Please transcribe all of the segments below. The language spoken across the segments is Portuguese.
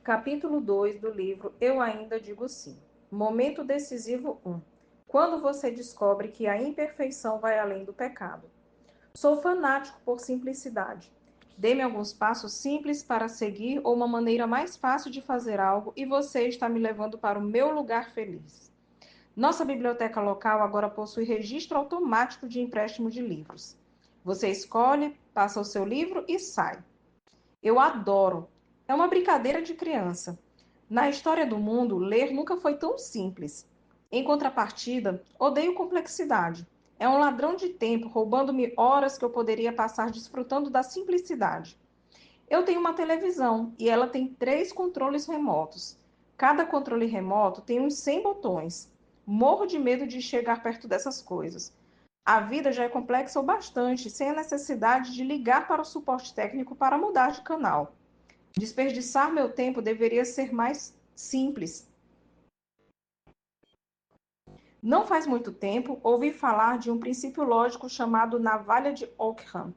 Capítulo 2 do livro Eu Ainda Digo Sim. Momento decisivo 1. Quando você descobre que a imperfeição vai além do pecado. Sou fanático por simplicidade. Dê-me alguns passos simples para seguir ou uma maneira mais fácil de fazer algo e você está me levando para o meu lugar feliz. Nossa biblioteca local agora possui registro automático de empréstimo de livros. Você escolhe, passa o seu livro e sai. Eu adoro. É uma brincadeira de criança. Na história do mundo, ler nunca foi tão simples. Em contrapartida, odeio complexidade. É um ladrão de tempo, roubando-me horas que eu poderia passar desfrutando da simplicidade. Eu tenho uma televisão e ela tem 3 controles remotos. Cada controle remoto tem uns 100 botões. Morro de medo de chegar perto dessas coisas. A vida já é complexa o bastante, sem a necessidade de ligar para o suporte técnico para mudar de canal. Desperdiçar meu tempo deveria ser mais simples. Não faz muito tempo, ouvi falar de um princípio lógico chamado navalha de Ockham.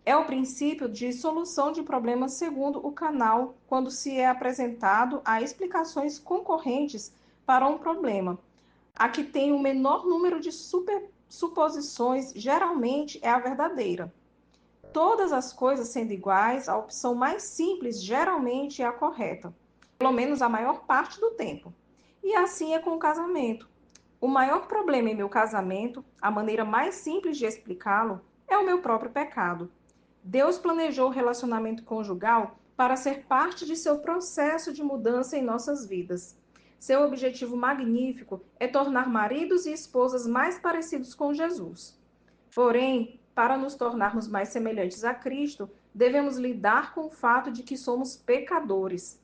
É o princípio de solução de problemas segundo o canal, quando se é apresentado a explicações concorrentes para um problema. A que tem o menor número de suposições geralmente é a verdadeira. Todas as coisas sendo iguais, a opção mais simples geralmente é a correta, pelo menos a maior parte do tempo. E assim é com o casamento. O maior problema em meu casamento, a maneira mais simples de explicá-lo, é o meu próprio pecado. Deus planejou o relacionamento conjugal para ser parte de seu processo de mudança em nossas vidas. Seu objetivo magnífico é tornar maridos e esposas mais parecidos com Jesus. Porém, para nos tornarmos mais semelhantes a Cristo, devemos lidar com o fato de que somos pecadores.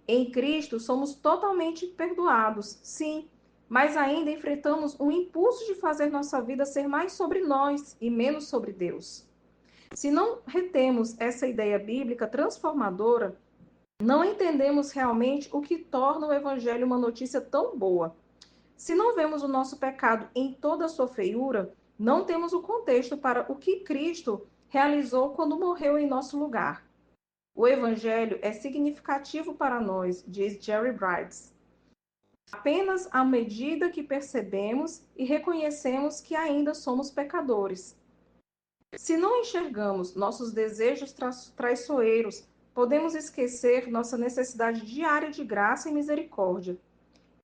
Em Cristo, somos totalmente perdoados, sim, mas ainda enfrentamos um impulso de fazer nossa vida ser mais sobre nós e menos sobre Deus. Se não retemos essa ideia bíblica transformadora, não entendemos realmente o que torna o Evangelho uma notícia tão boa. Se não vemos o nosso pecado em toda a sua feiura, não temos o contexto para o que Cristo realizou quando morreu em nosso lugar. O Evangelho é significativo para nós, diz Jerry Bridges, apenas à medida que percebemos e reconhecemos que ainda somos pecadores. Se não enxergamos nossos desejos traiçoeiros, podemos esquecer nossa necessidade diária de graça e misericórdia.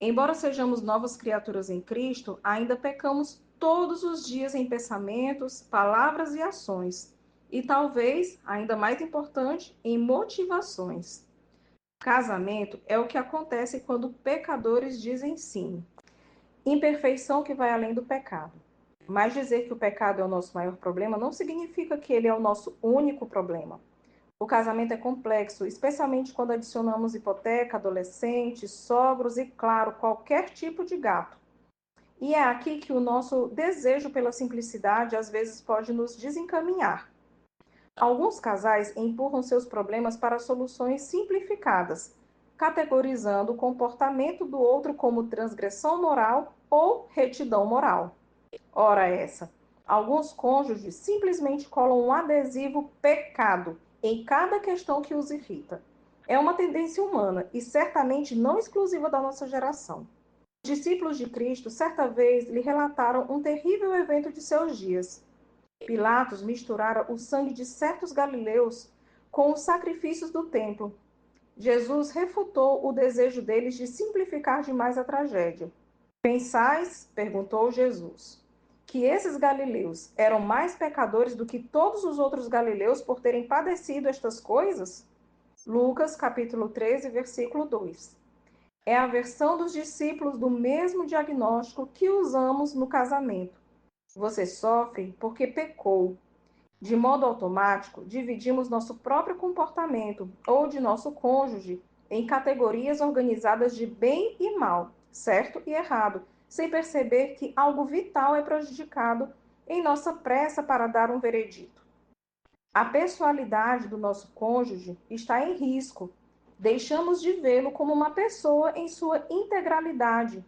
Embora sejamos novas criaturas em Cristo, ainda pecamos todos os dias em pensamentos, palavras e ações. E talvez, ainda mais importante, em motivações. Casamento é o que acontece quando pecadores dizem sim. Imperfeição que vai além do pecado. Mas dizer que o pecado é o nosso maior problema não significa que ele é o nosso único problema. O casamento é complexo, especialmente quando adicionamos hipoteca, adolescentes, sogros e, claro, qualquer tipo de gato. E é aqui que o nosso desejo pela simplicidade às vezes pode nos desencaminhar. Alguns casais empurram seus problemas para soluções simplificadas, categorizando o comportamento do outro como transgressão moral ou retidão moral. Ora essa, alguns cônjuges simplesmente colam um adesivo pecado em cada questão que os irrita. É uma tendência humana e certamente não exclusiva da nossa geração. Os discípulos de Cristo certa vez lhe relataram um terrível evento de seus dias. Pilatos misturara o sangue de certos galileus com os sacrifícios do templo. Jesus refutou o desejo deles de simplificar demais a tragédia. Pensais, perguntou Jesus, que esses galileus eram mais pecadores do que todos os outros galileus por terem padecido estas coisas? Lucas, capítulo 13, versículo 2. É a versão dos discípulos do mesmo diagnóstico que usamos no casamento. Você sofre porque pecou. De modo automático, dividimos nosso próprio comportamento ou de nosso cônjuge em categorias organizadas de bem e mal, certo e errado, sem perceber que algo vital é prejudicado em nossa pressa para dar um veredito. A pessoalidade do nosso cônjuge está em risco. Deixamos de vê-lo como uma pessoa em sua integralidade,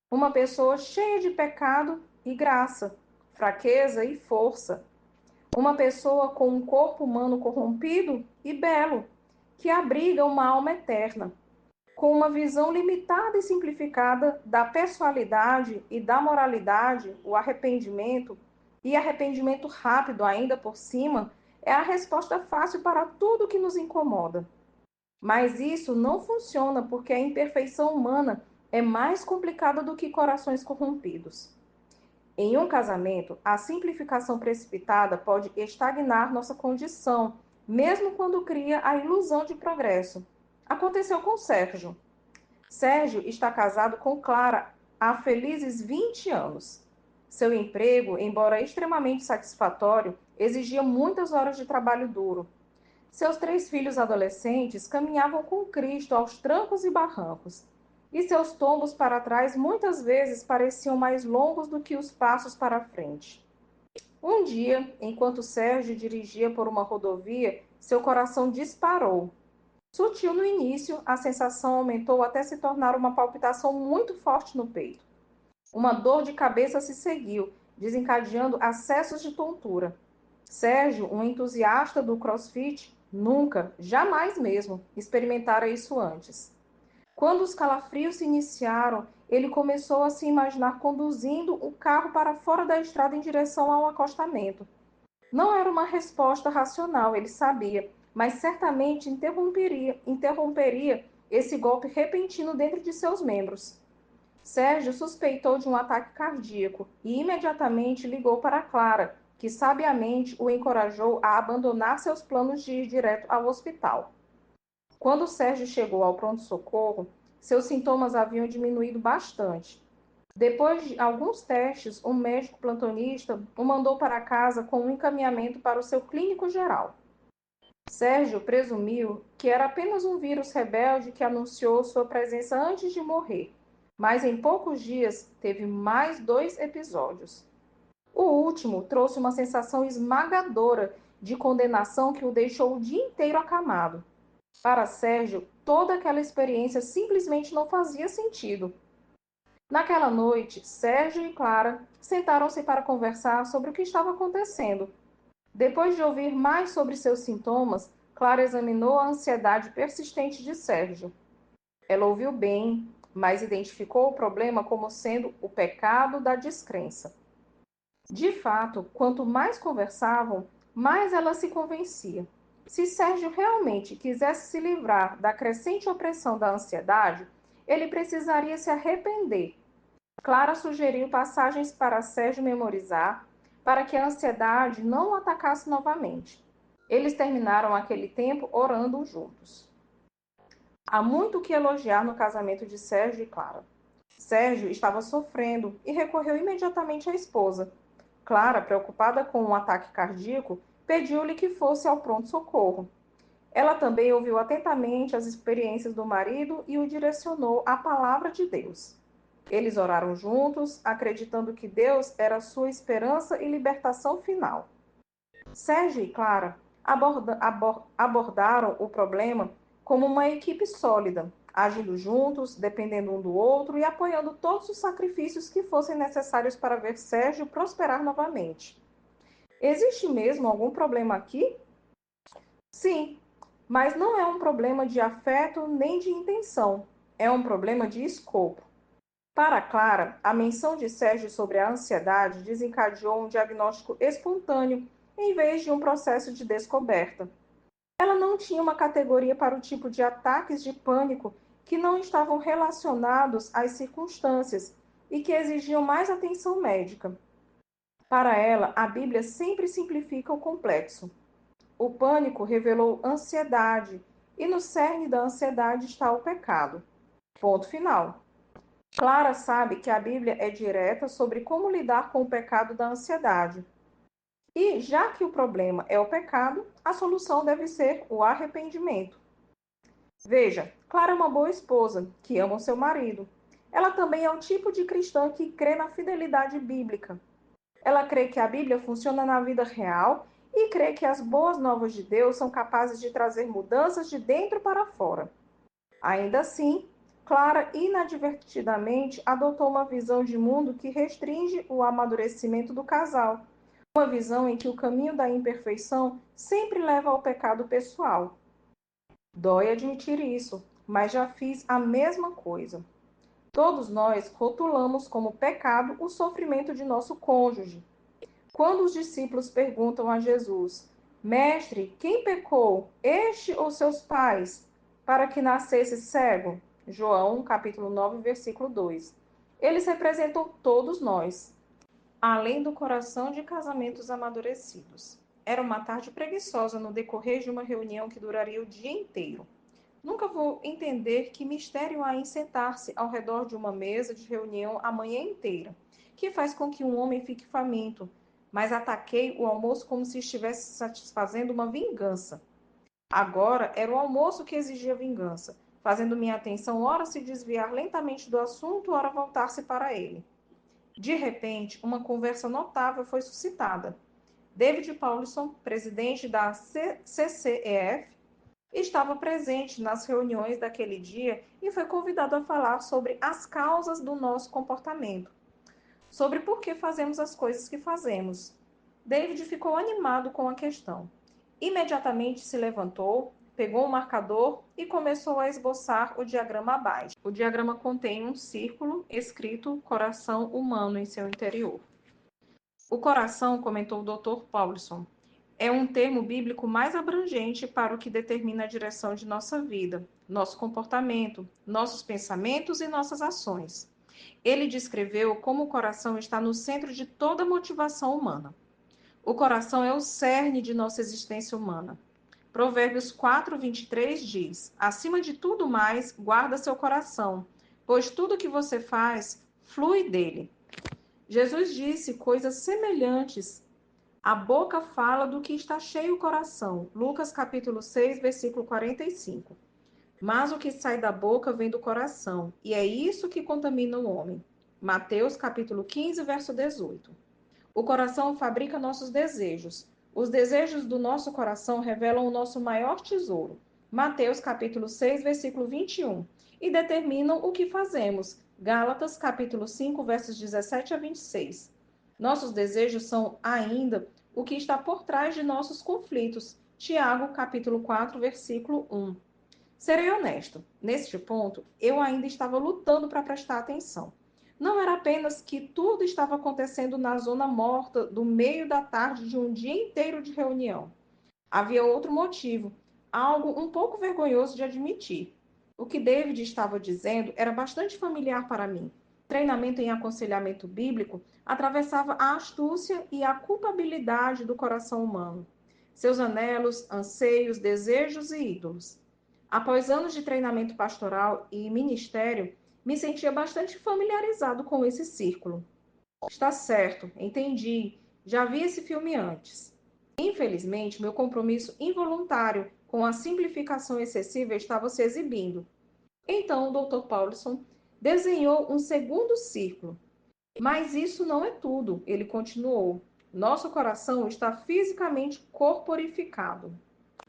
uma pessoa cheia de pecado e graça, fraqueza e força, uma pessoa com um corpo humano corrompido e belo, que abriga uma alma eterna. Com uma visão limitada e simplificada da pessoalidade e da moralidade, o arrependimento, e arrependimento rápido ainda por cima, é a resposta fácil para tudo que nos incomoda. Mas isso não funciona porque a imperfeição humana é mais complicada do que corações corrompidos. Em um casamento, a simplificação precipitada pode estagnar nossa condição, mesmo quando cria a ilusão de progresso. Aconteceu com Sérgio. Sérgio está casado com Clara há felizes 20 anos. Seu emprego, embora extremamente satisfatório, exigia muitas horas de trabalho duro. Seus 3 filhos adolescentes caminhavam com Cristo aos trancos e barrancos, e seus tombos para trás muitas vezes pareciam mais longos do que os passos para frente. Um dia, enquanto Sérgio dirigia por uma rodovia, seu coração disparou. Sutil no início, a sensação aumentou até se tornar uma palpitação muito forte no peito. Uma dor de cabeça se seguiu, desencadeando acessos de tontura. Sérgio, um entusiasta do CrossFit, nunca, jamais mesmo, experimentara isso antes. Quando os calafrios se iniciaram, ele começou a se imaginar conduzindo o carro para fora da estrada em direção ao acostamento. Não era uma resposta racional, ele sabia, mas certamente interromperia esse golpe repentino dentro de seus membros. Sérgio suspeitou de um ataque cardíaco e imediatamente ligou para Clara, que sabiamente o encorajou a abandonar seus planos de ir direto ao hospital. Quando Sérgio chegou ao pronto-socorro, seus sintomas haviam diminuído bastante. Depois de alguns testes, o médico plantonista o mandou para casa com um encaminhamento para o seu clínico geral. Sérgio presumiu que era apenas um vírus rebelde que anunciou sua presença antes de morrer, mas em poucos dias teve mais 2 episódios. O último trouxe uma sensação esmagadora de condenação que o deixou o dia inteiro acamado. Para Sérgio, toda aquela experiência simplesmente não fazia sentido. Naquela noite, Sérgio e Clara sentaram-se para conversar sobre o que estava acontecendo. Depois de ouvir mais sobre seus sintomas, Clara examinou a ansiedade persistente de Sérgio. Ela ouviu bem, mas identificou o problema como sendo o pecado da descrença. De fato, quanto mais conversavam, mais ela se convencia. Se Sérgio realmente quisesse se livrar da crescente opressão da ansiedade, ele precisaria se arrepender. Clara sugeriu passagens para Sérgio memorizar, para que a ansiedade não o atacasse novamente. Eles terminaram aquele tempo orando juntos. Há muito o que elogiar no casamento de Sérgio e Clara. Sérgio estava sofrendo e recorreu imediatamente à esposa. Clara, preocupada com um ataque cardíaco, pediu-lhe que fosse ao pronto-socorro. Ela também ouviu atentamente as experiências do marido e o direcionou à palavra de Deus. Eles oraram juntos, acreditando que Deus era sua esperança e libertação final. Sérgio e Clara abordaram o problema como uma equipe sólida, agindo juntos, dependendo um do outro e apoiando todos os sacrifícios que fossem necessários para ver Sérgio prosperar novamente. Existe mesmo algum problema aqui? Sim, mas não é um problema de afeto nem de intenção, é um problema de escopo. Para Clara, a menção de Sérgio sobre a ansiedade desencadeou um diagnóstico espontâneo em vez de um processo de descoberta. Ela não tinha uma categoria para o tipo de ataques de pânico que não estavam relacionados às circunstâncias e que exigiam mais atenção médica. Para ela, a Bíblia sempre simplifica o complexo. O pânico revelou ansiedade, e no cerne da ansiedade está o pecado. Ponto final. Clara sabe que a Bíblia é direta sobre como lidar com o pecado da ansiedade. E, já que o problema é o pecado, a solução deve ser o arrependimento. Veja, Clara é uma boa esposa, que ama o seu marido. Ela também é o tipo de cristã que crê na fidelidade bíblica. Ela crê que a Bíblia funciona na vida real e crê que as boas novas de Deus são capazes de trazer mudanças de dentro para fora. Ainda assim, Clara inadvertidamente adotou uma visão de mundo que restringe o amadurecimento do casal, uma visão em que o caminho da imperfeição sempre leva ao pecado pessoal. Dói admitir isso. mas já fiz a mesma coisa. Todos nós rotulamos como pecado o sofrimento de nosso cônjuge. Quando os discípulos perguntam a Jesus: Mestre, quem pecou, este ou seus pais, para que nascesse cego? João, capítulo 9, versículo 2. Eles representam todos nós, além do coração de casamentos amadurecidos. Era uma tarde preguiçosa no decorrer de uma reunião que duraria o dia inteiro. Nunca vou entender que mistério há em sentar-se ao redor de uma mesa de reunião a manhã inteira, que faz com que um homem fique faminto, mas ataquei o almoço como se estivesse satisfazendo uma vingança. Agora era o almoço que exigia vingança, fazendo minha atenção ora se desviar lentamente do assunto, ora voltar-se para ele. De repente, uma conversa notável foi suscitada. David Paulson, presidente da CCEF, estava presente nas reuniões daquele dia e foi convidado a falar sobre as causas do nosso comportamento, sobre por que fazemos as coisas que fazemos. David ficou animado com a questão. Imediatamente se levantou, pegou um marcador e começou a esboçar o diagrama abaixo. O diagrama contém um círculo escrito coração humano em seu interior. O coração, comentou o Dr. Paulson, é um termo bíblico mais abrangente para o que determina a direção de nossa vida, nosso comportamento, nossos pensamentos e nossas ações. Ele descreveu como o coração está no centro de toda motivação humana. O coração é o cerne de nossa existência humana. Provérbios 4, 23 diz: Acima de tudo mais, guarda seu coração, pois tudo que você faz flui dele. Jesus disse coisas semelhantes. A boca fala do que está cheio o coração. Lucas capítulo 6, versículo 45. Mas o que sai da boca vem do coração, e é isso que contamina o homem. Mateus capítulo 15, verso 18. O coração fabrica nossos desejos. Os desejos do nosso coração revelam o nosso maior tesouro. Mateus capítulo 6, versículo 21. E determinam o que fazemos. Gálatas capítulo 5, versos 17 a 26. Nossos desejos são ainda o que está por trás de nossos conflitos. Tiago capítulo 4, versículo 1. Serei honesto, neste ponto, eu ainda estava lutando para prestar atenção. Não era apenas que tudo estava acontecendo na zona morta do meio da tarde de um dia inteiro de reunião. Havia outro motivo, algo um pouco vergonhoso de admitir. O que David estava dizendo era bastante familiar para mim. O treinamento em aconselhamento bíblico atravessava a astúcia e a culpabilidade do coração humano, seus anelos, anseios, desejos e ídolos. Após anos de treinamento pastoral e ministério, me sentia bastante familiarizado com esse círculo. Está certo, entendi. Já vi esse filme antes. Infelizmente, meu compromisso involuntário com a simplificação excessiva estava se exibindo. Então, o Dr. Paulson desenhou um segundo círculo. Mas isso não é tudo, ele continuou. Nosso coração está fisicamente corporificado.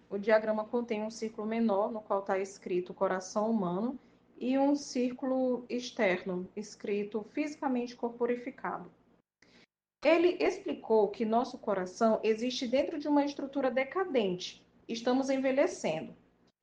O diagrama contém um círculo menor, no qual está escrito coração humano, e um círculo externo, escrito fisicamente corporificado. Ele explicou que nosso coração existe dentro de uma estrutura decadente. Estamos envelhecendo.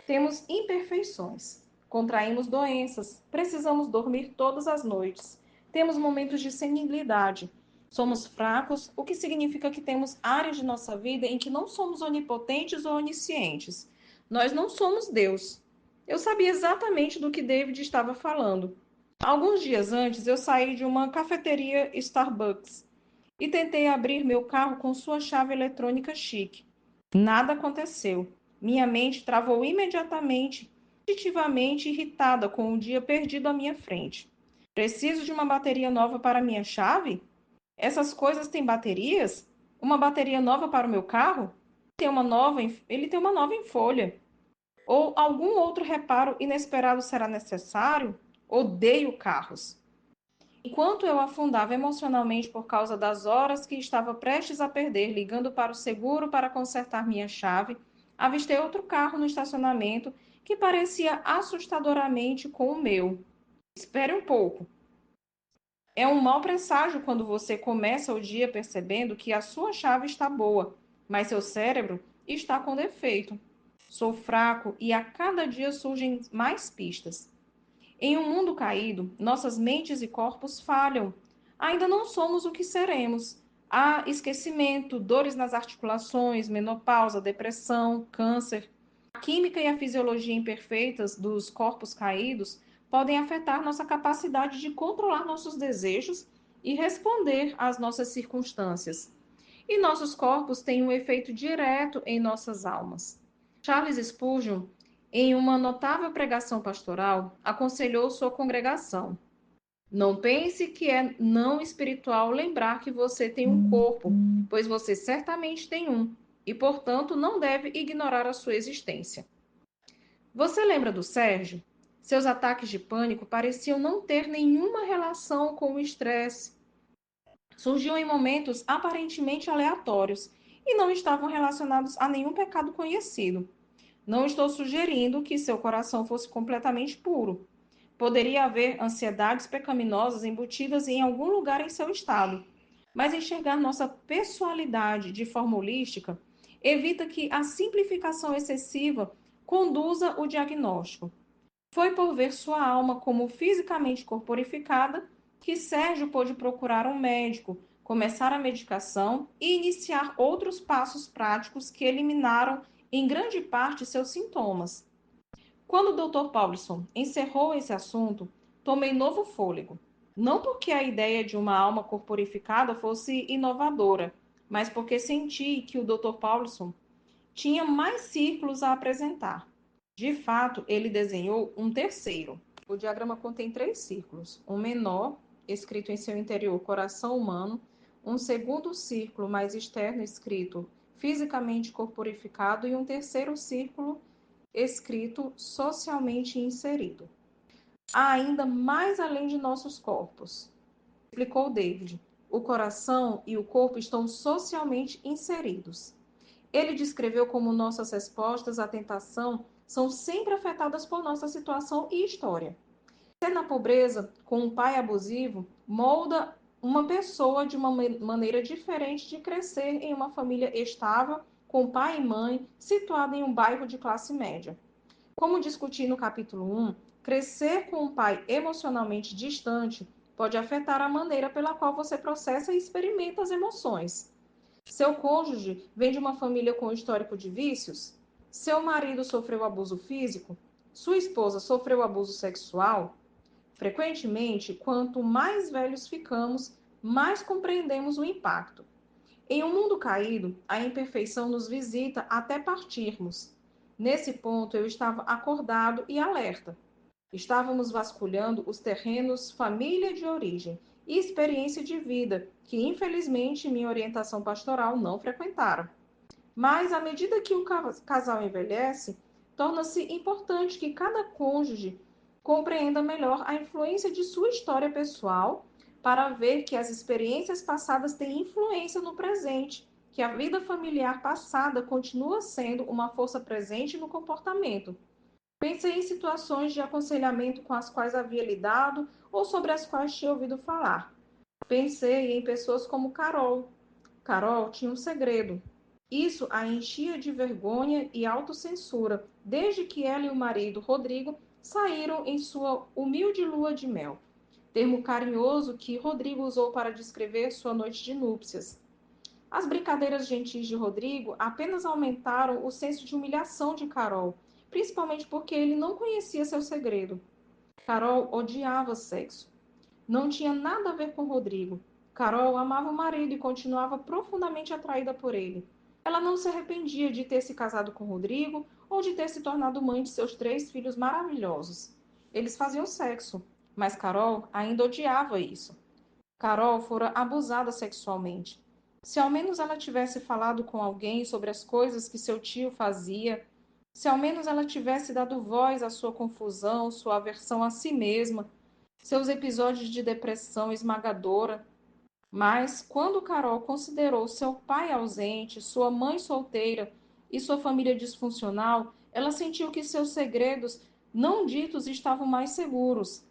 Temos imperfeições. Contraímos doenças. Precisamos dormir todas as noites. Temos momentos de senilidade. Somos fracos, o que significa que temos áreas de nossa vida em que não somos onipotentes ou oniscientes. Nós não somos Deus. Eu sabia exatamente do que David estava falando. Alguns dias antes, eu saí de uma cafeteria Starbucks e tentei abrir meu carro com sua chave eletrônica chique. Nada aconteceu. Minha mente travou imediatamente, positivamente irritada com o dia perdido à minha frente. Preciso de uma bateria nova para minha chave? Essas coisas têm baterias? Uma bateria nova para o meu carro? Ele tem uma nova em folha. Ou algum outro reparo inesperado será necessário? Odeio carros. Enquanto eu afundava emocionalmente por causa das horas que estava prestes a perder ligando para o seguro para consertar minha chave, avistei outro carro no estacionamento que parecia assustadoramente com o meu. Espere um pouco. É um mau presságio quando você começa o dia percebendo que a sua chave está boa, mas seu cérebro está com defeito. Sou fraco e a cada dia surgem mais pistas. Em um mundo caído, nossas mentes e corpos falham. Ainda não somos o que seremos. Há esquecimento, dores nas articulações, menopausa, depressão, câncer. A química e a fisiologia imperfeitas dos corpos caídos podem afetar nossa capacidade de controlar nossos desejos e responder às nossas circunstâncias. E nossos corpos têm um efeito direto em nossas almas. Charles Spurgeon, em uma notável pregação pastoral, aconselhou sua congregação: não pense que é não espiritual lembrar que você tem um corpo, pois você certamente tem um, e portanto não deve ignorar a sua existência. Você lembra do Sérgio? Seus ataques de pânico pareciam não ter nenhuma relação com o estresse. Surgiam em momentos aparentemente aleatórios e não estavam relacionados a nenhum pecado conhecido. Não estou sugerindo que seu coração fosse completamente puro. Poderia haver ansiedades pecaminosas embutidas em algum lugar em seu estado. Mas enxergar nossa pessoalidade de forma holística evita que a simplificação excessiva conduza o diagnóstico. Foi por ver sua alma como fisicamente corporificada que Sérgio pôde procurar um médico, começar a medicação e iniciar outros passos práticos que eliminaram, em grande parte, seus sintomas. Quando o Dr. Paulson encerrou esse assunto, tomei novo fôlego. Não porque a ideia de uma alma corporificada fosse inovadora, mas porque senti que o Dr. Paulson tinha mais círculos a apresentar. De fato, ele desenhou um terceiro. O diagrama contém 3 círculos: um menor, escrito em seu interior coração humano, um segundo círculo mais externo, escrito fisicamente corporificado, e um terceiro círculo escrito socialmente inserido. Há ainda mais além de nossos corpos, explicou David. O coração e o corpo estão socialmente inseridos. Ele descreveu como nossas respostas à tentação são sempre afetadas por nossa situação e história. Ser na pobreza, com um pai abusivo, molda uma pessoa de uma maneira diferente de crescer em uma família estável, com pai e mãe, situada em um bairro de classe média. Como discuti no capítulo 1, crescer com um pai emocionalmente distante pode afetar a maneira pela qual você processa e experimenta as emoções. Seu cônjuge vem de uma família com histórico de vícios? Seu marido sofreu abuso físico? Sua esposa sofreu abuso sexual? Frequentemente, quanto mais velhos ficamos, mais compreendemos o impacto. Em um mundo caído, a imperfeição nos visita até partirmos. Nesse ponto, eu estava acordado e alerta. Estávamos vasculhando os terrenos família de origem e experiência de vida, que infelizmente minha orientação pastoral não frequentara. Mas, à medida que o casal envelhece, torna-se importante que cada cônjuge compreenda melhor a influência de sua história pessoal para ver que as experiências passadas têm influência no presente, que a vida familiar passada continua sendo uma força presente no comportamento. Pensei em situações de aconselhamento com as quais havia lidado ou sobre as quais tinha ouvido falar. Pensei em pessoas como Carol. Carol tinha um segredo. Isso a enchia de vergonha e autocensura, desde que ela e o marido, Rodrigo, saíram em sua humilde lua de mel, termo carinhoso que Rodrigo usou para descrever sua noite de núpcias. As brincadeiras gentis de Rodrigo apenas aumentaram o senso de humilhação de Carol, principalmente porque ele não conhecia seu segredo. Carol odiava sexo. Não tinha nada a ver com Rodrigo. Carol amava o marido e continuava profundamente atraída por ele. Ela não se arrependia de ter se casado com Rodrigo ou de ter se tornado mãe de seus 3 filhos maravilhosos. Eles faziam sexo, mas Carol ainda odiava isso. Carol fora abusada sexualmente. Se ao menos ela tivesse falado com alguém sobre as coisas que seu tio fazia, se ao menos ela tivesse dado voz à sua confusão, sua aversão a si mesma, seus episódios de depressão esmagadora. Mas, quando Carol considerou seu pai ausente, sua mãe solteira e sua família disfuncional, ela sentiu que seus segredos não ditos estavam mais seguros.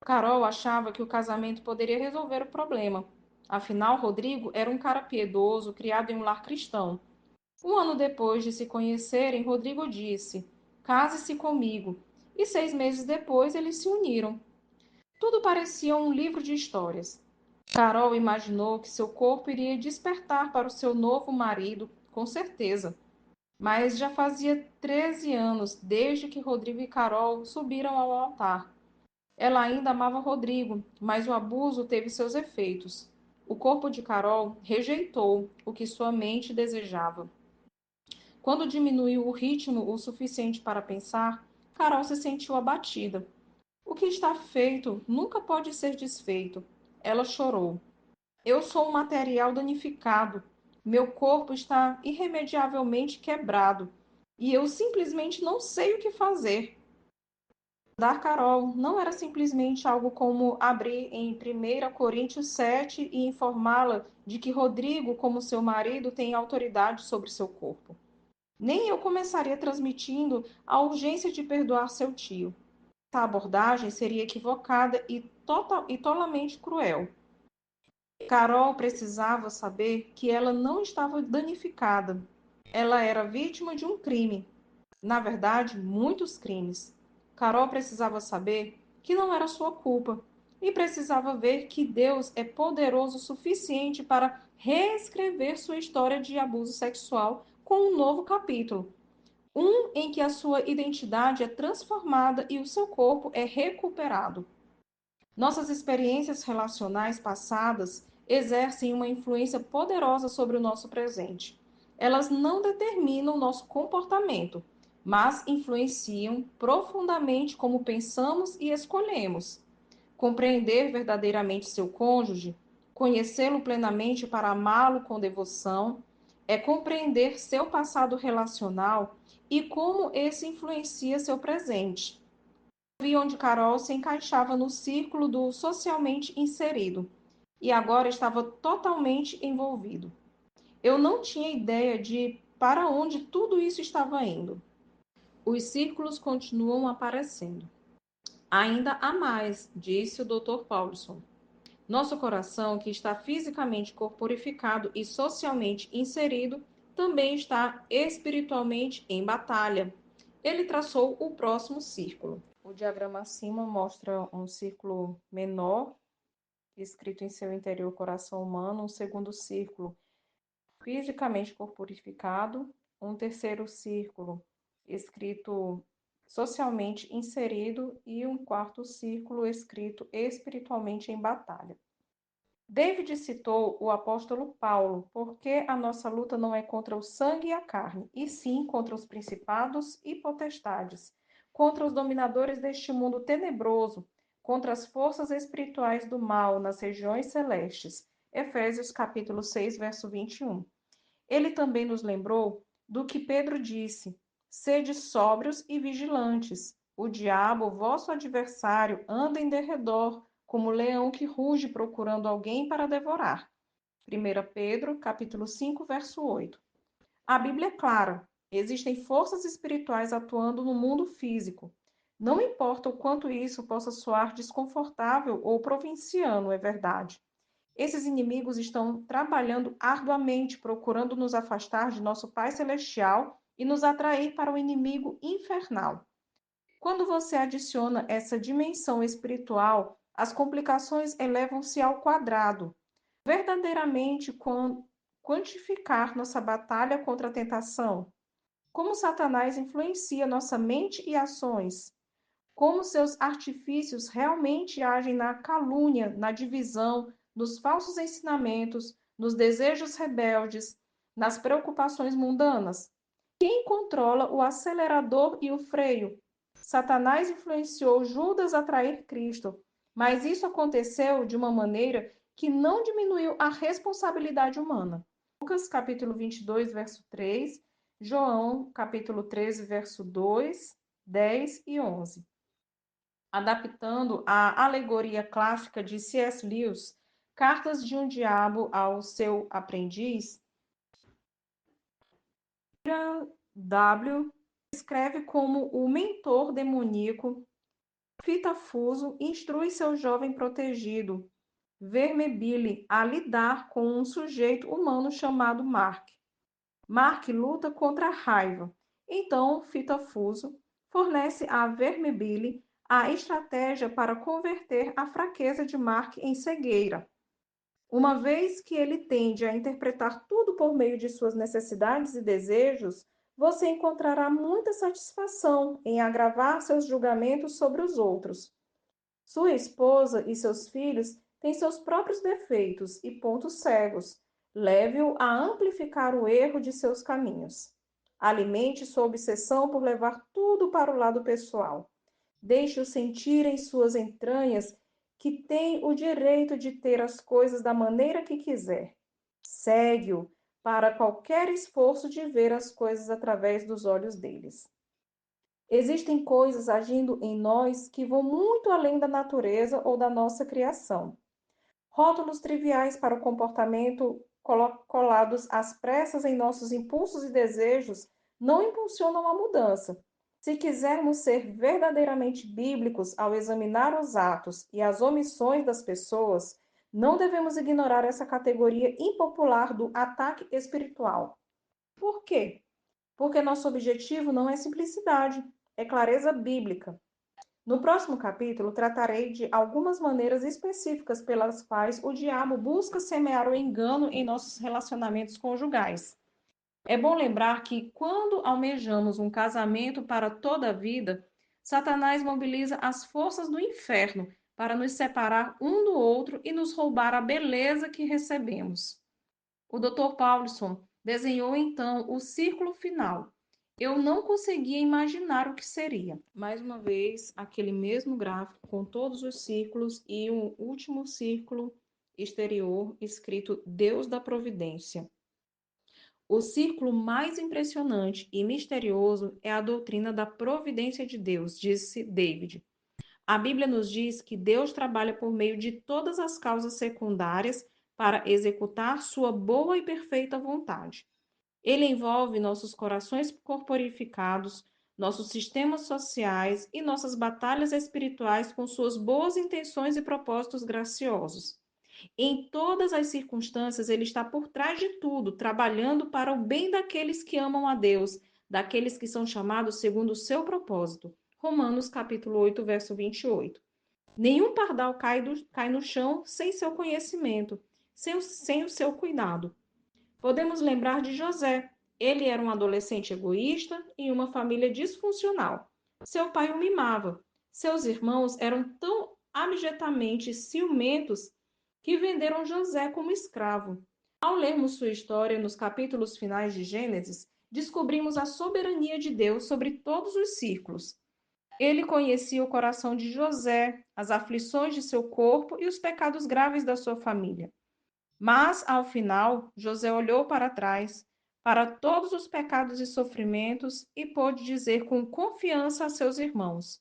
Carol achava que o casamento poderia resolver o problema. Afinal, Rodrigo era um cara piedoso, criado em um lar cristão. Um ano depois de se conhecerem, Rodrigo disse: "Case-se comigo." E 6 meses depois eles se uniram. Tudo parecia um livro de histórias. Carol imaginou que seu corpo iria despertar para o seu novo marido, com certeza. Mas já fazia 13 anos desde que Rodrigo e Carol subiram ao altar. Ela ainda amava Rodrigo, mas o abuso teve seus efeitos. O corpo de Carol rejeitou o que sua mente desejava. Quando diminuiu o ritmo o suficiente para pensar, Carol se sentiu abatida. O que está feito nunca pode ser desfeito. Ela chorou. Eu sou um material danificado. Meu corpo está irremediavelmente quebrado. E eu simplesmente não sei o que fazer. Dar Carol não era simplesmente algo como abrir em 1 Coríntios 7 e informá-la de que Rodrigo, como seu marido, tem autoridade sobre seu corpo. Nem eu começaria transmitindo a urgência de perdoar seu tio. Essa abordagem seria equivocada e tolamente cruel. Carol precisava saber que ela não estava danificada. Ela era vítima de um crime. Na verdade, muitos crimes. Carol precisava saber que não era sua culpa e precisava ver que Deus é poderoso o suficiente para reescrever sua história de abuso sexual com um novo capítulo, um em que a sua identidade é transformada e o seu corpo é recuperado. Nossas experiências relacionais passadas exercem uma influência poderosa sobre o nosso presente. Elas não determinam nosso comportamento, mas influenciam profundamente como pensamos e escolhemos. Compreender verdadeiramente seu cônjuge, conhecê-lo plenamente para amá-lo com devoção, é compreender seu passado relacional e como esse influencia seu presente. Vi onde Carol se encaixava no círculo do socialmente inserido e agora estava totalmente envolvido. Eu não tinha ideia de para onde tudo isso estava indo. Os círculos continuam aparecendo. Ainda há mais, disse o Dr. Paulson. Nosso coração, que está fisicamente corporificado e socialmente inserido, também está espiritualmente em batalha. Ele traçou o próximo círculo. O diagrama acima mostra um círculo menor, escrito em seu interior coração humano, um segundo círculo fisicamente corporificado, um terceiro círculo escrito socialmente inserido e um quarto círculo escrito espiritualmente em batalha. David citou o apóstolo Paulo, porque a nossa luta não é contra o sangue e a carne, e sim contra os principados e potestades, contra os dominadores deste mundo tenebroso, contra as forças espirituais do mal nas regiões celestes. Efésios capítulo 6, verso 21. Ele também nos lembrou do que Pedro disse: sede sóbrios e vigilantes. O diabo, vosso adversário, anda em derredor, como leão que ruge procurando alguém para devorar. 1 Pedro, capítulo 5, verso 8. A Bíblia é clara: existem forças espirituais atuando no mundo físico. Não importa o quanto isso possa soar desconfortável ou provinciano, é verdade. Esses inimigos estão trabalhando arduamente, procurando nos afastar de nosso Pai Celestial e nos atrair para o inimigo infernal. Quando você adiciona essa dimensão espiritual, as complicações elevam-se ao quadrado. Verdadeiramente quantificar nossa batalha contra a tentação. Como Satanás influencia nossa mente e ações. Como seus artifícios realmente agem na calúnia, na divisão, nos falsos ensinamentos, nos desejos rebeldes, nas preocupações mundanas. Quem controla o acelerador e o freio? Satanás influenciou Judas a trair Cristo, mas isso aconteceu de uma maneira que não diminuiu a responsabilidade humana. Lucas capítulo 22, verso 3, João capítulo 13, verso 2, 10 e 11. Adaptando a alegoria clássica de C.S. Lewis, Cartas de um Diabo ao seu Aprendiz, W escreve como o mentor demoníaco Fitafuso instrui seu jovem protegido, Vermebile, a lidar com um sujeito humano chamado Mark. Mark luta contra a raiva. Então, Fita Fuso fornece a Vermibile a estratégia para converter a fraqueza de Mark em cegueira. Uma vez que ele tende a interpretar tudo por meio de suas necessidades e desejos, você encontrará muita satisfação em agravar seus julgamentos sobre os outros. Sua esposa e seus filhos têm seus próprios defeitos e pontos cegos. Leve-o a amplificar o erro de seus caminhos. Alimente sua obsessão por levar tudo para o lado pessoal. Deixe-o sentir em suas entranhas que tem o direito de ter as coisas da maneira que quiser. Segue-o para qualquer esforço de ver as coisas através dos olhos deles. Existem coisas agindo em nós que vão muito além da natureza ou da nossa criação. Rótulos triviais para o comportamento colados às pressas em nossos impulsos e desejos não impulsionam a mudança. Se quisermos ser verdadeiramente bíblicos ao examinar os atos e as omissões das pessoas, não devemos ignorar essa categoria impopular do ataque espiritual. Por quê? Porque nosso objetivo não é simplicidade, é clareza bíblica. No próximo capítulo, tratarei de algumas maneiras específicas pelas quais o diabo busca semear o engano em nossos relacionamentos conjugais. É bom lembrar que, quando almejamos um casamento para toda a vida, Satanás mobiliza as forças do inferno para nos separar um do outro e nos roubar a beleza que recebemos. O Dr. Paulson desenhou então o círculo final. Eu não conseguia imaginar o que seria. Mais uma vez, aquele mesmo gráfico com todos os círculos e um último círculo exterior escrito Deus da Providência. O círculo mais impressionante e misterioso é a doutrina da providência de Deus, disse David. A Bíblia nos diz que Deus trabalha por meio de todas as causas secundárias para executar sua boa e perfeita vontade. Ele envolve nossos corações corporificados, nossos sistemas sociais e nossas batalhas espirituais com suas boas intenções e propósitos graciosos. Em todas as circunstâncias, ele está por trás de tudo, trabalhando para o bem daqueles que amam a Deus, daqueles que são chamados segundo o seu propósito. Romanos capítulo 8, verso 28. Nenhum pardal cai no chão sem seu conhecimento, sem o seu cuidado. Podemos lembrar de José. Ele era um adolescente egoísta em uma família disfuncional. Seu pai o mimava. Seus irmãos eram tão abjetamente ciumentos que venderam José como escravo. Ao lermos sua história nos capítulos finais de Gênesis, descobrimos a soberania de Deus sobre todos os círculos. Ele conhecia o coração de José, as aflições de seu corpo e os pecados graves da sua família. Mas, ao final, José olhou para trás, para todos os pecados e sofrimentos, e pôde dizer com confiança a seus irmãos: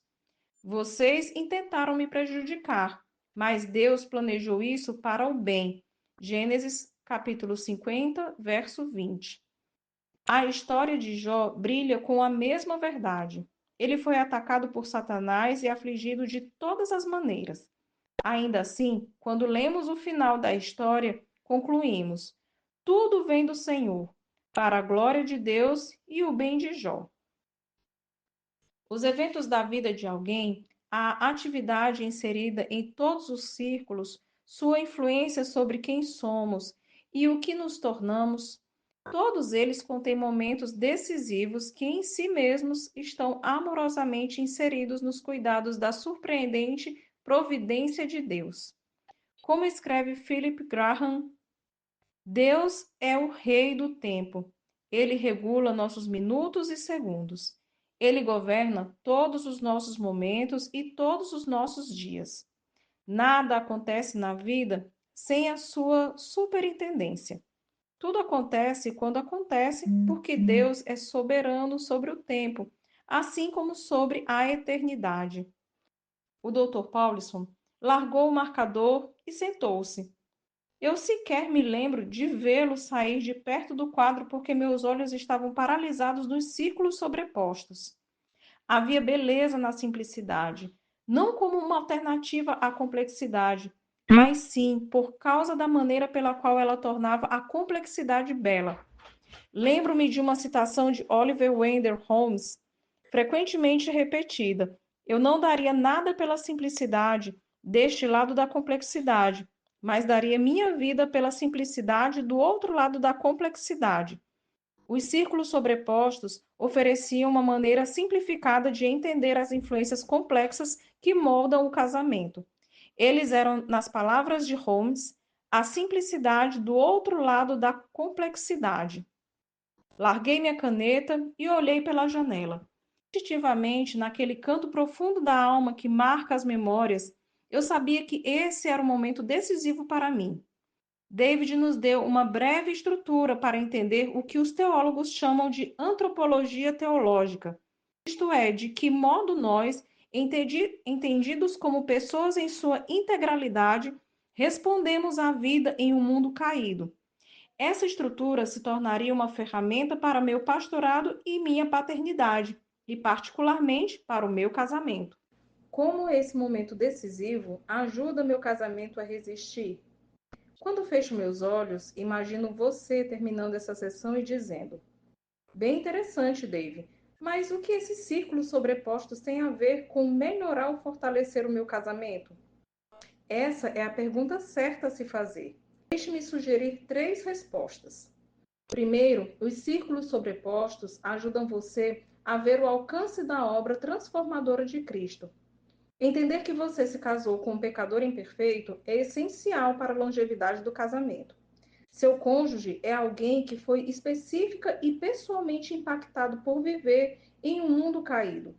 Vocês intentaram me prejudicar, mas Deus planejou isso para o bem. Gênesis capítulo 50, verso 20. A história de Jó brilha com a mesma verdade. Ele foi atacado por Satanás e afligido de todas as maneiras. Ainda assim, quando lemos o final da história, concluímos: tudo vem do Senhor, para a glória de Deus e o bem de Jó. Os eventos da vida de alguém, a atividade inserida em todos os círculos, sua influência sobre quem somos e o que nos tornamos, todos eles contêm momentos decisivos que em si mesmos estão amorosamente inseridos nos cuidados da surpreendente providência de Deus. Como escreve Philip Graham, Deus é o rei do tempo. Ele regula nossos minutos e segundos. Ele governa todos os nossos momentos e todos os nossos dias. Nada acontece na vida sem a sua superintendência. Tudo acontece quando acontece, porque Deus é soberano sobre o tempo, assim como sobre a eternidade. O Dr. Paulson largou o marcador e sentou-se. Eu sequer me lembro de vê-lo sair de perto do quadro porque meus olhos estavam paralisados nos círculos sobrepostos. Havia beleza na simplicidade, não como uma alternativa à complexidade, mas sim por causa da maneira pela qual ela tornava a complexidade bela. Lembro-me de uma citação de Oliver Wendell Holmes, frequentemente repetida: eu não daria nada pela simplicidade deste lado da complexidade, mas daria minha vida pela simplicidade do outro lado da complexidade. Os círculos sobrepostos ofereciam uma maneira simplificada de entender as influências complexas que moldam o casamento. Eles eram, nas palavras de Holmes, a simplicidade do outro lado da complexidade. Larguei minha caneta e olhei pela janela. Instintivamente, naquele canto profundo da alma que marca as memórias, eu sabia que esse era o momento decisivo para mim. David nos deu uma breve estrutura para entender o que os teólogos chamam de antropologia teológica, isto é, de que modo nós, entendidos como pessoas em sua integralidade, respondemos à vida em um mundo caído. Essa estrutura se tornaria uma ferramenta para meu pastorado e minha paternidade, e particularmente para o meu casamento. Como esse momento decisivo ajuda meu casamento a resistir? Quando fecho meus olhos, imagino você terminando essa sessão e dizendo: bem interessante, Dave, mas o que esses círculos sobrepostos têm a ver com melhorar ou fortalecer o meu casamento? Essa é a pergunta certa a se fazer. Deixe-me sugerir 3 respostas. Primeiro, os círculos sobrepostos ajudam você a ver o alcance da obra transformadora de Cristo. Entender que você se casou com um pecador imperfeito é essencial para a longevidade do casamento. Seu cônjuge é alguém que foi específica e pessoalmente impactado por viver em um mundo caído.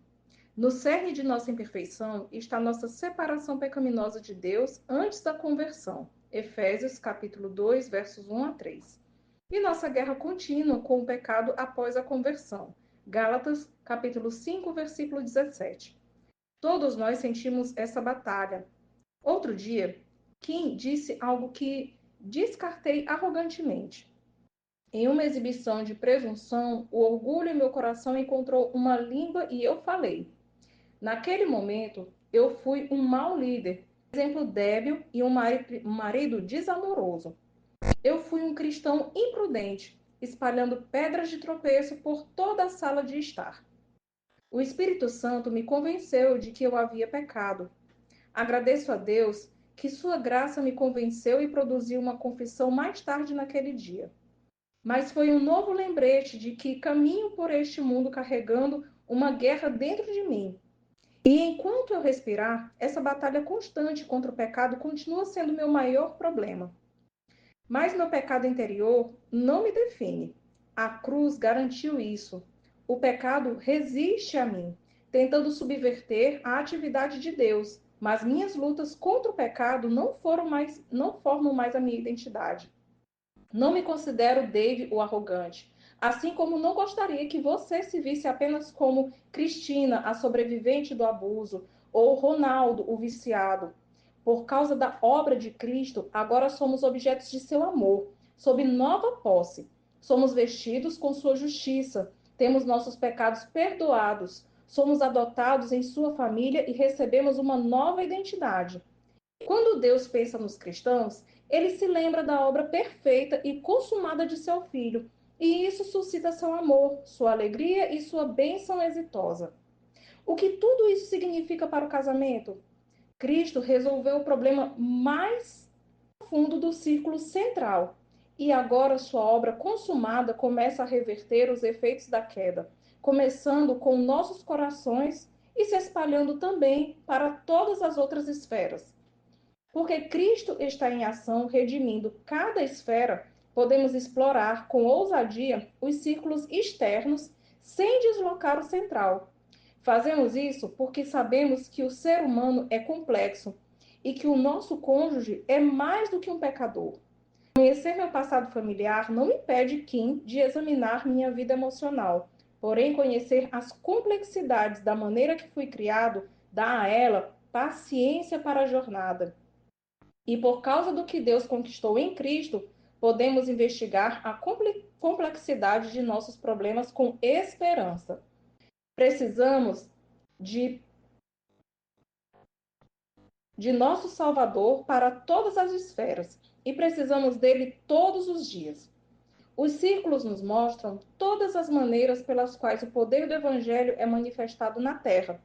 No cerne de nossa imperfeição está nossa separação pecaminosa de Deus antes da conversão. Efésios capítulo 2, versos 1 a 3. E nossa guerra contínua com o pecado após a conversão. Gálatas capítulo 5, versículo 17. Todos nós sentimos essa batalha. Outro dia, Kim disse algo que descartei arrogantemente. Em uma exibição de presunção, o orgulho em meu coração encontrou uma língua e eu falei. Naquele momento, eu fui um mau líder, um exemplo débil e um marido desamoroso. Eu fui um cristão imprudente, espalhando pedras de tropeço por toda a sala de estar. O Espírito Santo me convenceu de que eu havia pecado. Agradeço a Deus que sua graça me convenceu e produziu uma confissão mais tarde naquele dia. Mas foi um novo lembrete de que caminho por este mundo carregando uma guerra dentro de mim. E enquanto eu respirar, essa batalha constante contra o pecado continua sendo meu maior problema. Mas meu pecado interior não me define. A cruz garantiu isso. O pecado resiste a mim, tentando subverter a atividade de Deus, mas minhas lutas contra o pecado não formam mais a minha identidade. Não me considero Dave o arrogante, assim como não gostaria que você se visse apenas como Cristina, a sobrevivente do abuso, ou Ronaldo, o viciado. Por causa da obra de Cristo, agora somos objetos de seu amor, sob nova posse. Somos vestidos com sua justiça, temos nossos pecados perdoados, somos adotados em sua família e recebemos uma nova identidade. Quando Deus pensa nos cristãos, ele se lembra da obra perfeita e consumada de seu Filho, e isso suscita seu amor, sua alegria e sua bênção exitosa. O que tudo isso significa para o casamento? Cristo resolveu o problema mais fundo do círculo central, e agora sua obra consumada começa a reverter os efeitos da queda, começando com nossos corações e se espalhando também para todas as outras esferas. Porque Cristo está em ação redimindo cada esfera, podemos explorar com ousadia os círculos externos sem deslocar o central. Fazemos isso porque sabemos que o ser humano é complexo e que o nosso cônjuge é mais do que um pecador. Conhecer meu passado familiar não impede Kim de examinar minha vida emocional, porém conhecer as complexidades da maneira que fui criado dá a ela paciência para a jornada. E por causa do que Deus conquistou em Cristo, podemos investigar a complexidade de nossos problemas com esperança. Precisamos de, de nosso Salvador para todas as esferas e precisamos dele todos os dias. Os círculos nos mostram todas as maneiras pelas quais o poder do Evangelho é manifestado na Terra.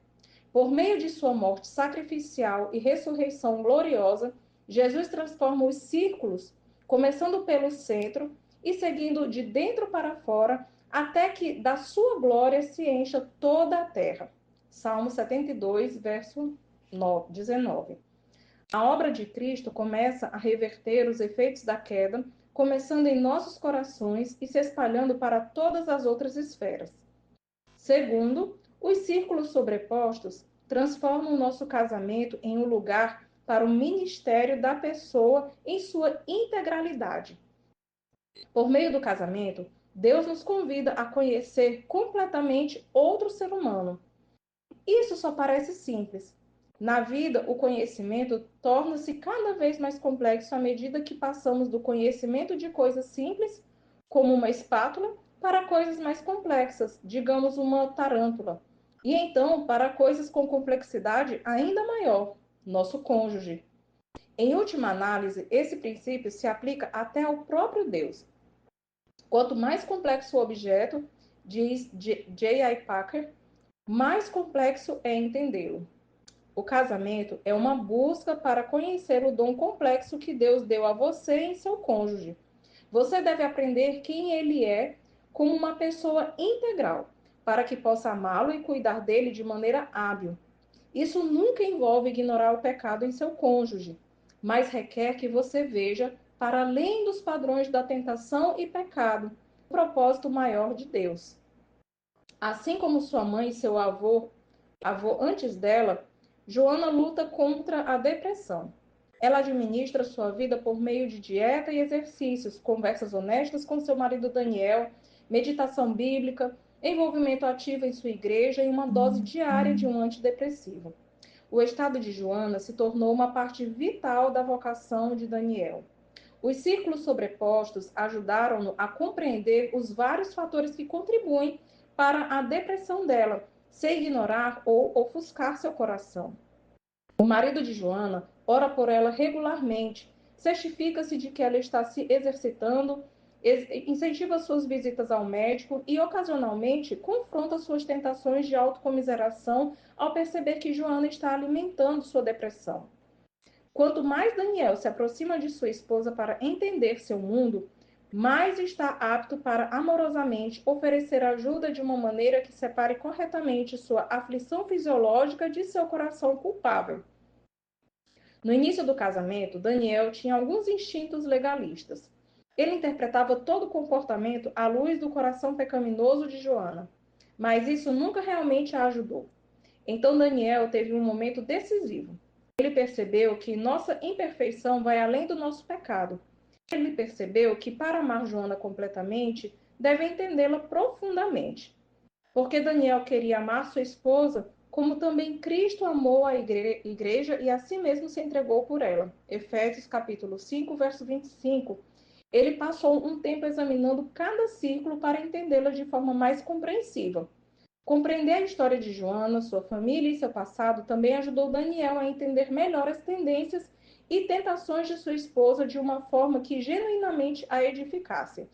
Por meio de sua morte sacrificial e ressurreição gloriosa, Jesus transforma os círculos, começando pelo centro e seguindo de dentro para fora, até que da sua glória se encha toda a terra. Salmo 72, verso 19. A obra de Cristo começa a reverter os efeitos da queda, começando em nossos corações e se espalhando para todas as outras esferas. Segundo, os círculos sobrepostos transformam o nosso casamento em um lugar para o ministério da pessoa em sua integralidade. Por meio do casamento, Deus nos convida a conhecer completamente outro ser humano. Isso só parece simples. Na vida, o conhecimento torna-se cada vez mais complexo à medida que passamos do conhecimento de coisas simples, como uma espátula, para coisas mais complexas, digamos uma tarântula. E então, para coisas com complexidade ainda maior, nosso cônjuge. Em última análise, esse princípio se aplica até ao próprio Deus. Quanto mais complexo o objeto, diz J.I. Packer, mais complexo é entendê-lo. O casamento é uma busca para conhecer o dom complexo que Deus deu a você em seu cônjuge. Você deve aprender quem ele é como uma pessoa integral, para que possa amá-lo e cuidar dele de maneira hábil. Isso nunca envolve ignorar o pecado em seu cônjuge, mas requer que você veja para além dos padrões da tentação e pecado, o propósito maior de Deus. Assim como sua mãe e seu avô antes dela, Joana luta contra a depressão. Ela administra sua vida por meio de dieta e exercícios, conversas honestas com seu marido Daniel, meditação bíblica, envolvimento ativo em sua igreja e uma dose diária de um antidepressivo. O estado de Joana se tornou uma parte vital da vocação de Daniel. Os círculos sobrepostos ajudaram-no a compreender os vários fatores que contribuem para a depressão dela, sem ignorar ou ofuscar seu coração. O marido de Joana ora por ela regularmente, certifica-se de que ela está se exercitando, incentiva suas visitas ao médico e, ocasionalmente, confronta suas tentações de autocomiseração ao perceber que Joana está alimentando sua depressão. Quanto mais Daniel se aproxima de sua esposa para entender seu mundo, mais está apto para amorosamente oferecer ajuda de uma maneira que separe corretamente sua aflição fisiológica de seu coração culpável. No início do casamento, Daniel tinha alguns instintos legalistas. Ele interpretava todo o comportamento à luz do coração pecaminoso de Joana, mas isso nunca realmente a ajudou. Então Daniel teve um momento decisivo. Ele percebeu que nossa imperfeição vai além do nosso pecado. Ele percebeu que para amar Joana completamente, deve entendê-la profundamente. Porque Daniel queria amar sua esposa como também Cristo amou a igreja e a si mesmo se entregou por ela. Efésios capítulo 5, verso 25. Ele passou um tempo examinando cada círculo para entendê-la de forma mais compreensiva. Compreender a história de Joana, sua família e seu passado também ajudou Daniel a entender melhor as tendências e tentações de sua esposa de uma forma que genuinamente a edificasse.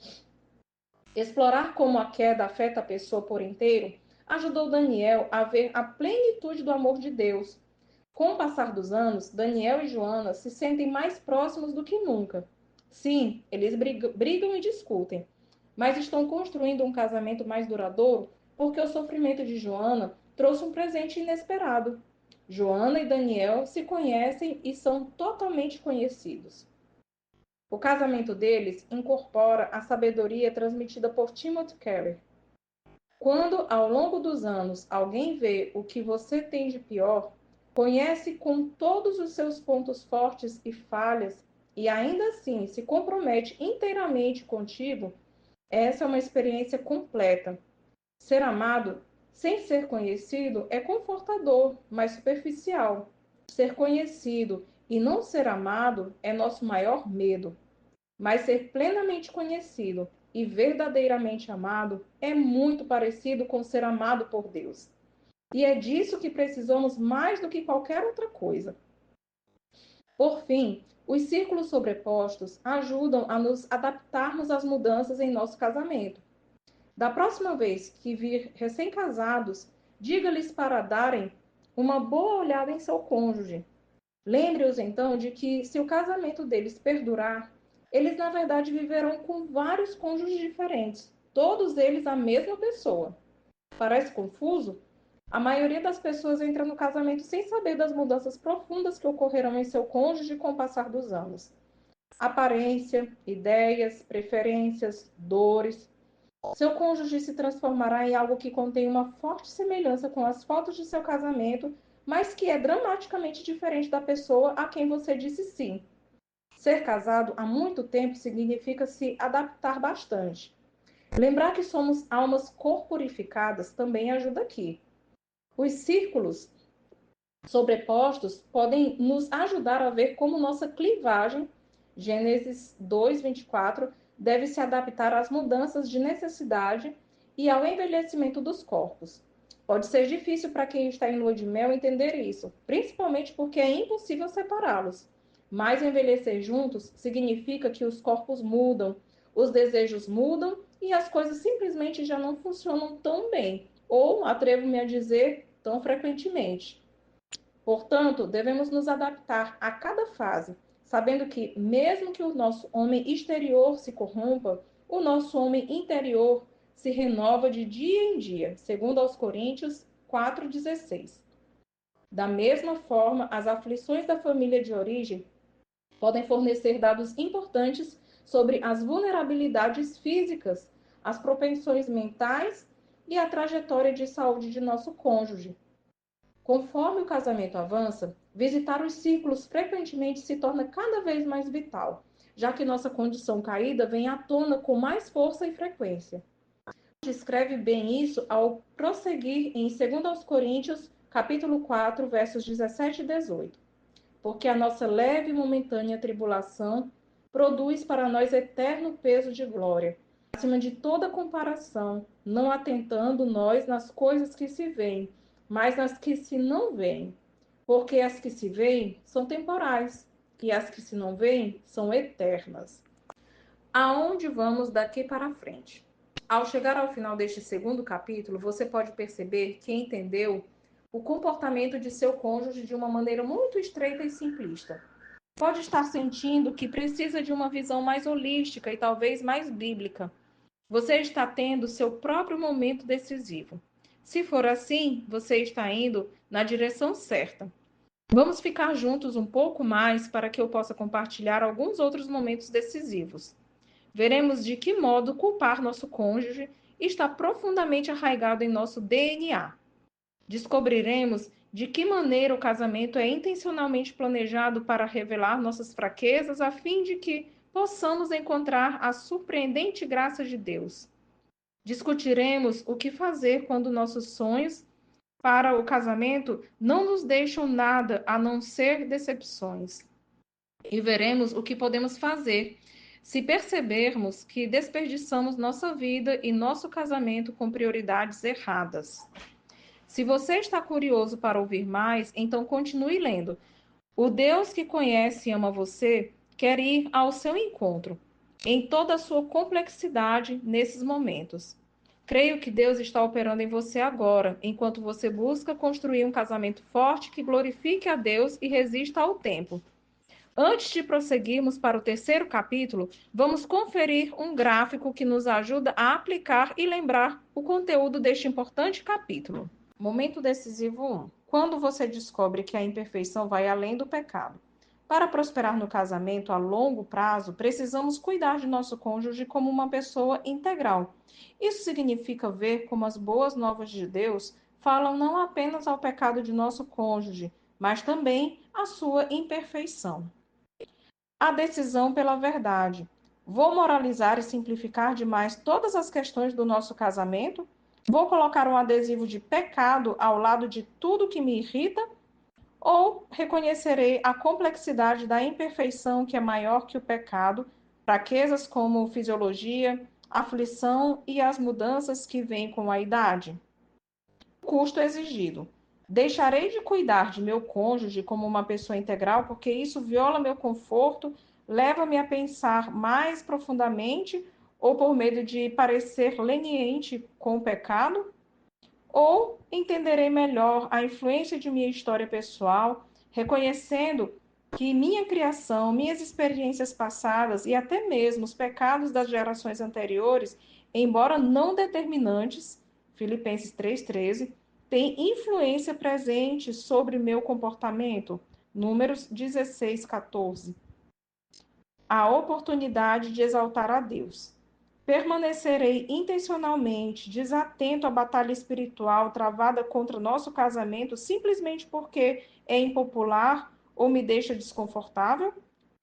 Explorar como a queda afeta a pessoa por inteiro ajudou Daniel a ver a plenitude do amor de Deus. Com o passar dos anos, Daniel e Joana se sentem mais próximos do que nunca. Sim, eles brigam e discutem, mas estão construindo um casamento mais duradouro porque o sofrimento de Joana trouxe um presente inesperado. Joana e Daniel se conhecem e são totalmente conhecidos. O casamento deles incorpora a sabedoria transmitida por Timothy Keller. Quando, ao longo dos anos, alguém vê o que você tem de pior, conhece com todos os seus pontos fortes e falhas, e ainda assim se compromete inteiramente contigo, essa é uma experiência completa. Ser amado sem ser conhecido é confortador, mas superficial. Ser conhecido e não ser amado é nosso maior medo. Mas ser plenamente conhecido e verdadeiramente amado é muito parecido com ser amado por Deus. E é disso que precisamos mais do que qualquer outra coisa. Por fim, Os círculos sobrepostos ajudam a nos adaptarmos às mudanças em nosso casamento. Da próxima vez que vir recém-casados, diga-lhes para darem uma boa olhada em seu cônjuge. Lembre-os então de que, se o casamento deles perdurar, eles na verdade viverão com vários cônjuges diferentes, todos eles a mesma pessoa. Parece confuso? A maioria das pessoas entra no casamento sem saber das mudanças profundas que ocorrerão em seu cônjuge com o passar dos anos. Aparência, ideias, preferências, dores. Seu cônjuge se transformará em algo que contém uma forte semelhança com as fotos de seu casamento, mas que é dramaticamente diferente da pessoa a quem você disse sim. Ser casado há muito tempo significa se adaptar bastante. Lembrar que somos almas corporificadas também ajuda aqui. Os círculos sobrepostos podem nos ajudar a ver como nossa clivagem, Gênesis 2:24, deve se adaptar às mudanças de necessidade e ao envelhecimento dos corpos. Pode ser difícil para quem está em lua de mel entender isso, principalmente porque é impossível separá-los. Mas envelhecer juntos significa que os corpos mudam, os desejos mudam e as coisas simplesmente já não funcionam tão bem, ou, atrevo-me a dizer, tão frequentemente. Portanto, devemos nos adaptar a cada fase, sabendo que, mesmo que o nosso homem exterior se corrompa, o nosso homem interior se renova de dia em dia, segundo aos Coríntios 4,16. Da mesma forma, as aflições da família de origem podem fornecer dados importantes sobre as vulnerabilidades físicas, as propensões mentais e a trajetória de saúde de nosso cônjuge. Conforme o casamento avança, visitar os círculos frequentemente se torna cada vez mais vital, já que nossa condição caída vem à tona com mais força e frequência. Descreve bem isso ao prosseguir em 2 Coríntios, capítulo 4, versos 17 e 18. Porque a nossa leve e momentânea tribulação produz para nós eterno peso de glória, acima de toda comparação, não atentando nós nas coisas que se veem, mas nas que se não veem. Porque as que se veem são temporais, e as que se não veem são eternas. Aonde vamos daqui para frente? Ao chegar ao final deste segundo capítulo, você pode perceber que entendeu o comportamento de seu cônjuge de uma maneira muito estreita e simplista. Pode estar sentindo que precisa de uma visão mais holística e talvez mais bíblica. Você está tendo seu próprio momento decisivo. Se for assim, você está indo na direção certa. Vamos ficar juntos um pouco mais para que eu possa compartilhar alguns outros momentos decisivos. Veremos de que modo culpar nosso cônjuge está profundamente arraigado em nosso DNA. Descobriremos de que maneira o casamento é intencionalmente planejado para revelar nossas fraquezas, a fim de que possamos encontrar a surpreendente graça de Deus. Discutiremos o que fazer quando nossos sonhos para o casamento não nos deixam nada a não ser decepções. E veremos o que podemos fazer se percebermos que desperdiçamos nossa vida e nosso casamento com prioridades erradas. Se você está curioso para ouvir mais, então continue lendo. O Deus que conhece e ama você quer ir ao seu encontro, em toda a sua complexidade nesses momentos. Creio que Deus está operando em você agora, enquanto você busca construir um casamento forte que glorifique a Deus e resista ao tempo. Antes de prosseguirmos para o terceiro capítulo, vamos conferir um gráfico que nos ajuda a aplicar e lembrar o conteúdo deste importante capítulo. Momento decisivo 1. Quando você descobre que a imperfeição vai além do pecado. Para prosperar no casamento a longo prazo, precisamos cuidar de nosso cônjuge como uma pessoa integral. Isso significa ver como as boas novas de Deus falam não apenas ao pecado de nosso cônjuge, mas também à sua imperfeição. A decisão pela verdade. Vou moralizar e simplificar demais todas as questões do nosso casamento? Vou colocar um adesivo de pecado ao lado de tudo que me irrita? Ou reconhecerei a complexidade da imperfeição que é maior que o pecado, fraquezas como fisiologia, aflição e as mudanças que vêm com a idade? O custo exigido. Deixarei de cuidar de meu cônjuge como uma pessoa integral, porque isso viola meu conforto, leva-me a pensar mais profundamente ou por medo de parecer leniente com o pecado? Ou entenderei melhor a influência de minha história pessoal, reconhecendo que minha criação, minhas experiências passadas e até mesmo os pecados das gerações anteriores, embora não determinantes, Filipenses 3,13, têm influência presente sobre meu comportamento, Números 16,14. A oportunidade de exaltar a Deus. Permanecerei intencionalmente desatento à batalha espiritual travada contra nosso casamento simplesmente porque é impopular ou me deixa desconfortável?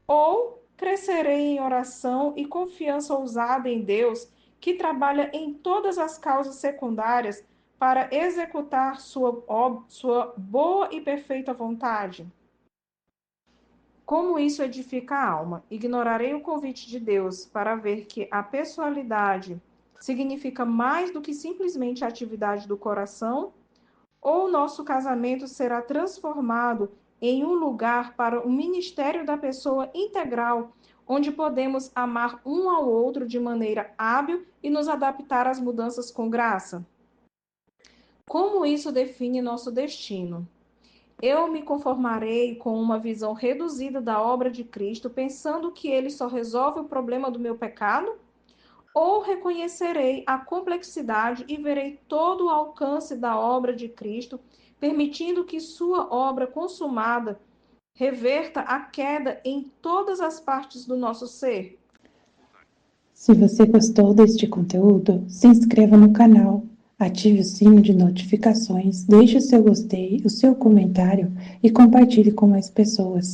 Ou crescerei em oração e confiança ousada em Deus, que trabalha em todas as causas secundárias para executar sua boa e perfeita vontade? Como isso edifica a alma? Ignorarei o convite de Deus para ver que a pessoalidade significa mais do que simplesmente a atividade do coração? Ou nosso casamento será transformado em um lugar para o ministério da pessoa integral, onde podemos amar um ao outro de maneira hábil e nos adaptar às mudanças com graça? Como isso define nosso destino? Eu me conformarei com uma visão reduzida da obra de Cristo, pensando que ele só resolve o problema do meu pecado? Ou reconhecerei a complexidade e verei todo o alcance da obra de Cristo, permitindo que sua obra consumada reverta a queda em todas as partes do nosso ser? Se você gostou deste conteúdo, se inscreva no canal, ative o sino de notificações, deixe o seu gostei, o seu comentário e compartilhe com mais pessoas.